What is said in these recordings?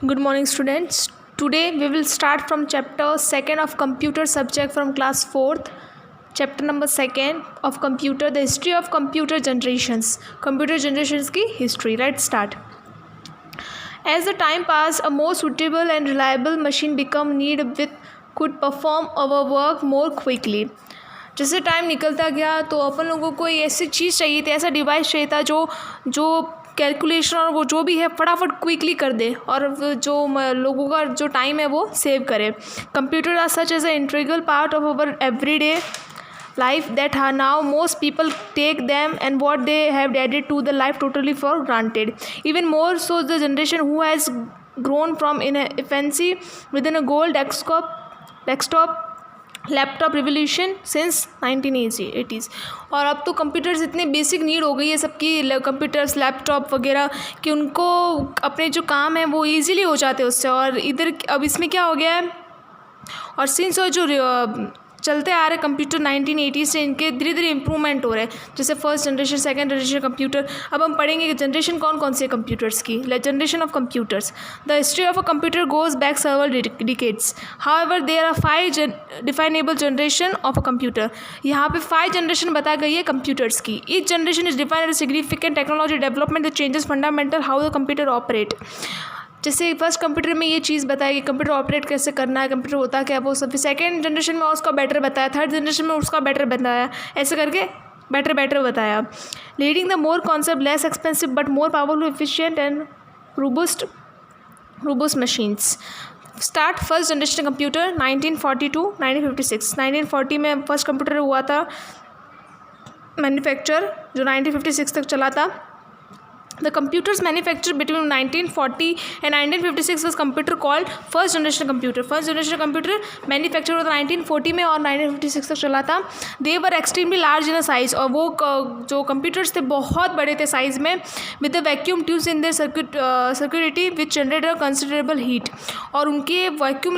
Good morning, students. Today we will start from chapter 2nd of computer subject from class 4th. Chapter number 2nd of computer, the history of computer generations. Computer generations की history. Let's start. As the time passed, a more suitable and reliable machine become needed with could perform our work more quickly. जैसे time निकलता गया तो अपन लोगों को ऐसी चीज़ चाहिए थी, ऐसा डिवाइस चाहिए था जो कैलकुलेशन और वो जो भी है फटाफट क्विकली कर दे और जो लोगों का जो टाइम है वो सेव करे. Computer are such as a integral part of our everyday life that now most people take them and what they have added to the life totally for granted. Even more so the generation who has grown from infancy within a gold desktop laptop revolution since 1980s. और अब तो computers इतने basic need हो गई है सबकी, computers laptop वगैरह, कि उनको अपने जो काम है वो इजीली हो जाते हैं उससे. और इधर अब इसमें क्या हो गया है, और सिंस जो चलते आ रहे कंप्यूटर 1980 से इनके धीरे धीरे इंप्रूवमेंट हो रहे हैं. जैसे first generation, second generation computer. अब हम पढ़ेंगे कि जनरेशन कौन कौन से कंप्यूटर्स की. Generation of computers. The history of a computer goes back several decades. However there are 5 definable generation of a computer. यहाँ पे 5 जनरेशन बताई गई है कंप्यूटर्स की. Each generation is defined as significant technology development the changes fundamental how the computer operate. जैसे first computer में ये चीज़ बताया कि कंप्यूटर ऑपरेट कैसे करना है, कंप्यूटर होता क्या है वो सब. फिर सेकेंड जनरेशन में उसका बेटर बताया, थर्ड जनरेशन में उसका बेटर बताया, ऐसे करके बेटर बताया. Leading the more concept less expensive but more powerful efficient and robust machines. Start first generation computer 1942-1956. 1940 में फर्स्ट कंप्यूटर हुआ था मैन्युफैक्चर, जो 1956 तक चला था. The computers manufactured between 1940 and 1956 was computer called first generation computer. First generation computer manufactured हुआ था 1940 में और 1956 तक चला था. They were extremely large in a size. और वो जो computers थे बहुत बड़े थे साइज़ में, with the vacuum tubes in their circuitry which generated a considerable heat. और उनके वैक्यूम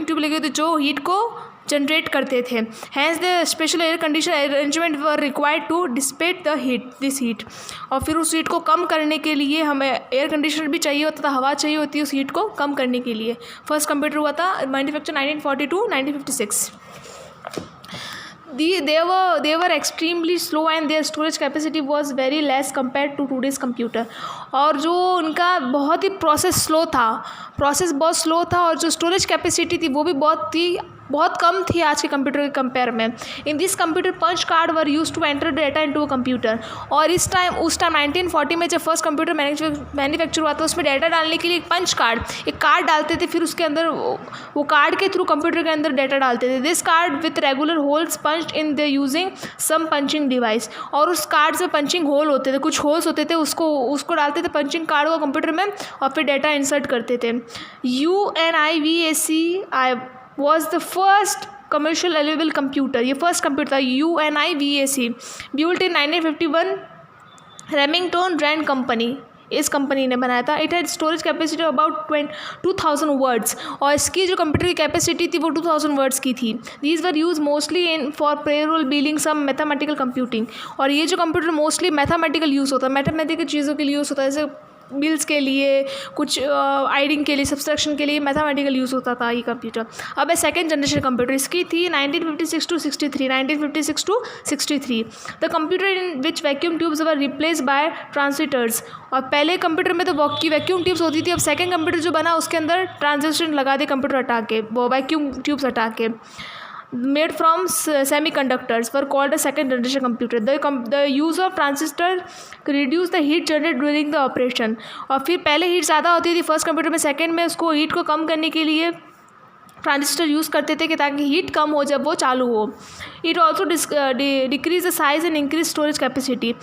ट्यूब लगे थे जो हीट को जनरेट करते थे. Has the special air condition arrangement were required to dissipate this heat. और फिर उस हीट को कम करने के लिए हमें एयर कंडीशनर भी चाहिए होता था, हवा चाहिए होती है उस हीट को कम करने के लिए. फर्स्ट कंप्यूटर हुआ था manufacture 1942-1956. They were extremely slow and their storage capacity was very less compared to today's computer. और जो उनका बहुत ही प्रोसेस बहुत स्लो था और जो स्टोरेज कैपेसिटी थी वो भी बहुत कम थी आज के कंप्यूटर के कंपेयर में. In this computer punch card were use to enter data into a computer. और उस टाइम 1940 में जब फर्स्ट कंप्यूटर मैन्युफैक्चर हुआ था उसमें डेटा डालने के लिए एक कार्ड डालते थे, फिर उसके अंदर वो कार्ड के थ्रू कंप्यूटर के अंदर डेटा डालते थे. This card with regular holes punched in they using some punching device. और उस कार्ड से पंचिंग होल होते थे, कुछ होल्स होते थे, उसको डालते थे पंचिंग कार्ड को कंप्यूटर में और फिर डेटा इंसर्ट करते थे. UNIVAC was the first commercial available computer. ये फर्स्ट कंप्यूटर था UNIVAC, built in 1951. Remington Rand Company इस कंपनी ने बनाया था. It had storage capacity about 2000 words. और इसकी जो कंप्यूटर की कैपेसिटी थी वो 2000 वर्ड्स की थी. These were use mostly in for payroll billing some mathematical computing. और ये जो कंप्यूटर मोस्टली मैथमेटिकल यूज़ होता है, मैथमेटिकल चीज़ों के लिए यूज़ होता है, जैसे बिल्स के लिए, कुछ आइडिंग के लिए, सब्सट्रैक्शन के लिए मैथमेटिकल यूज़ होता था ये कंप्यूटर. अब है सेकेंड जनरेशन कंप्यूटर. इसकी थी 1956-63. 1956-63. The computer in which vacuum tubes were replace by transistors. और पहले कंप्यूटर में तो वैक्यूम ट्यूब्स होती थी. अब सेकेंड कंप्यूटर जो बना उसके अंदर ट्रांजिस्टर लगा दे कंप्यूटर हटा के, वो वैक्यूम ट्यूब्स हटा के. Made from semiconductors were called a second generation computer. The use of transistor reduce the heat generated during the operation. और फिर पहले हीट ज़्यादा होती थी फर्स्ट कंप्यूटर में, सेकंड में उसको हीट को कम करने के लिए ट्रांजिस्टर यूज़ करते थे कि ताकि हीट कम हो जब वो चालू हो. It also decrease the size and increase storage capacity.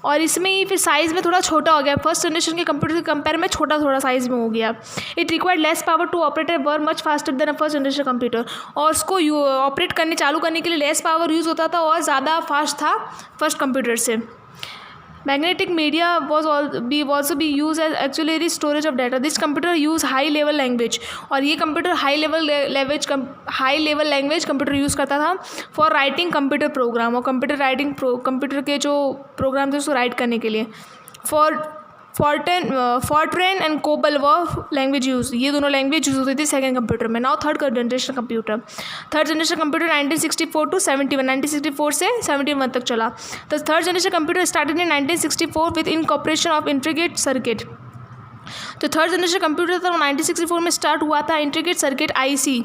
और इसमें ही फिर साइज़ में थोड़ा छोटा हो गया, फर्स्ट जनरेशन के कंप्यूटर के कंपेयर में थोड़ा साइज़ में हो गया. It required less power to operate and were much faster than a first generation computer. और उसको ऑपरेट चालू करने के लिए लेस पावर यूज़ होता था और ज़्यादा फास्ट था फर्स्ट कंप्यूटर से. Magnetic media was also be used as auxiliary storage of data. This computer use high level language. और ये computer high level language computer use करता था फॉर राइटिंग कंप्यूटर प्रोग्राम. और कंप्यूटर के जो programme थे उसको राइट करने के लिए. फॉर Fortran एंड कोबल वो लैंग्वेज यूज़, ये दोनों लैंग्वेज यूज़ होती थी सेकेंड कंप्यूटर में. Now third generation computer. Third generation computer 1964 to 71, 1964 से 71 तक चला. तो third generation computer started in 1964 with incorporation of integrated circuit. तो थर्ड जनरेशन कंप्यूटर था वो 1964 में स्टार्ट हुआ था इंटीग्रेटेड सर्किट IC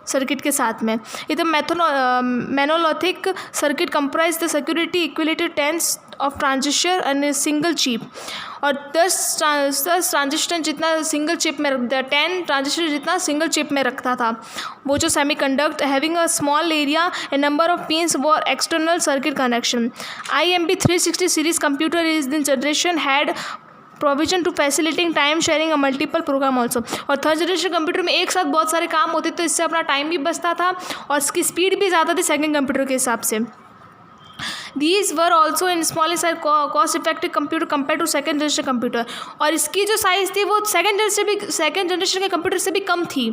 सर्किट के साथ में. ये तो monolithic circuit comprise the security इक्विलेटेड 10 of transistor and single chip. और 10 ट्रांजिस्टर जितना सिंगल चिप में 10 ट्रांजिस्टर जितना सिंगल चिप में रखता था वो जो semiconductor having a small area and number of pins for external circuit connection. IMP 360 series computer is दिन generation had provision to facilitating time sharing a multiple program also. और third generation computer में एक साथ बहुत सारे काम होते तो इससे अपना टाइम भी बचता था और इसकी स्पीड भी ज़्यादा थी सेकंड कंप्यूटर के हिसाब से. These were also in smaller size cost effective computer compared to second generation computer. और इसकी जो साइज़ थी वो सेकंड जनरेशन के कंप्यूटर से भी कम थी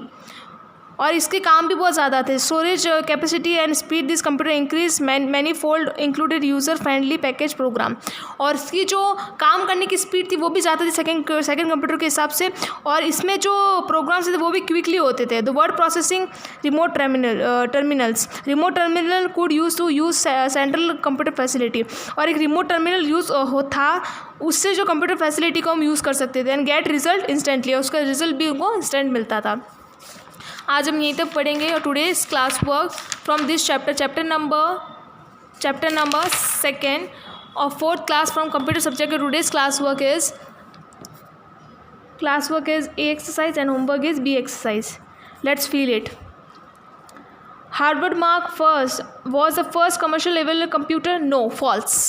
और इसके काम भी बहुत ज़्यादा थे. Storage capacity and speed this computer increase many fold included user friendly package program. और इसकी जो काम करने की स्पीड थी वो भी ज़्यादा थी सेकंड कंप्यूटर के हिसाब से. और इसमें जो प्रोग्राम्स थे वो भी क्विकली होते थे. The word processing remote terminals. Remote terminal could use to use central computer facility. और एक रिमोट टर्मिनल यूज़ था उससे जो कंप्यूटर फैसिलिटी को हम यूज़ कर सकते थे एंड गेट रिजल्ट इंस्टेंटली. उसका रिजल्ट भी उनको इंस्टेंट मिलता था. आज हम यहीं तक पढ़ेंगे. और today's class work from this chapter number 2 of 4th class from computer subject. Today's classwork is A exercise and homework is B exercise. Let's feel it. Harvard Mark first was the first commercial level computer. No, false.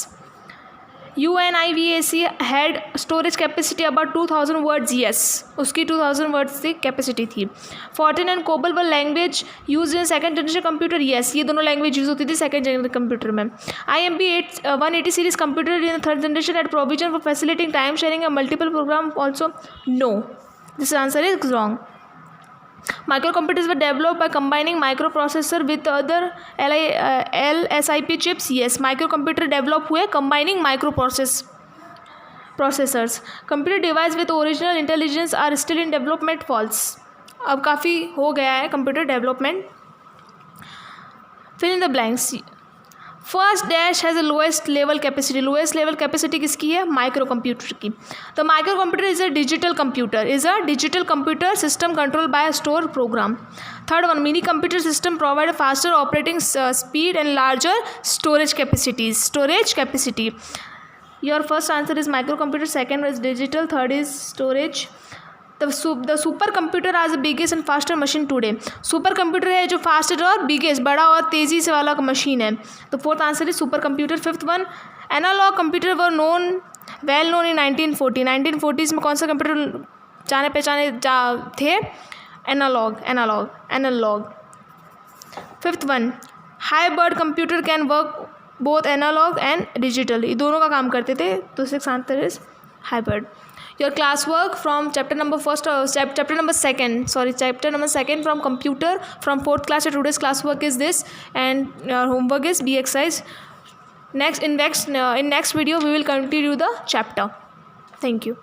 UNIVAC had storage capacity about 2000 words. Yes, उसकी 2000 words की capacity थी. Fortran and COBOL were language used in second generation computer. Yes, ये दोनों language use होती थी second generation computer में. IMP 180 series computer in third generation had provision for facilitating time sharing and multiple program also. No, this answer is wrong. Microcomputers were developed by combining microprocessor with other LSIP chips. Yes, microcomputer develop हुए combining microprocessors. Computer device with original intelligence are still in development. False. अब काफ़ी हो गया है computer development. Fill in the blanks. First dash has a lowest level capacity. Lowest level capacity किसकी है? Micro computer की. तो micro computer is a digital computer system control by store program. Third one, mini computer system provide faster operating speed and larger storage capacity. Your first answer is micro computer, second is digital, third is storage. The super computer आज the biggest and faster machine today. Super computer है जो faster और biggest बड़ा और तेज़ी से वाला machine है. तो fourth answer is super computer. Fifth one, analogue computer were well known in 1940. 1940s में कौन सा कंप्यूटर जाने पहचाने थे? Analogue. Fifth one, hybrid computer can work both analogue and digital. ये दोनों का काम करते थे. तो six answer is hybrid. Your classwork from chapter number 2 from computer from 4th class. Today's classwork is this and your homework is B exercise. In next video we will continue the chapter. Thank you.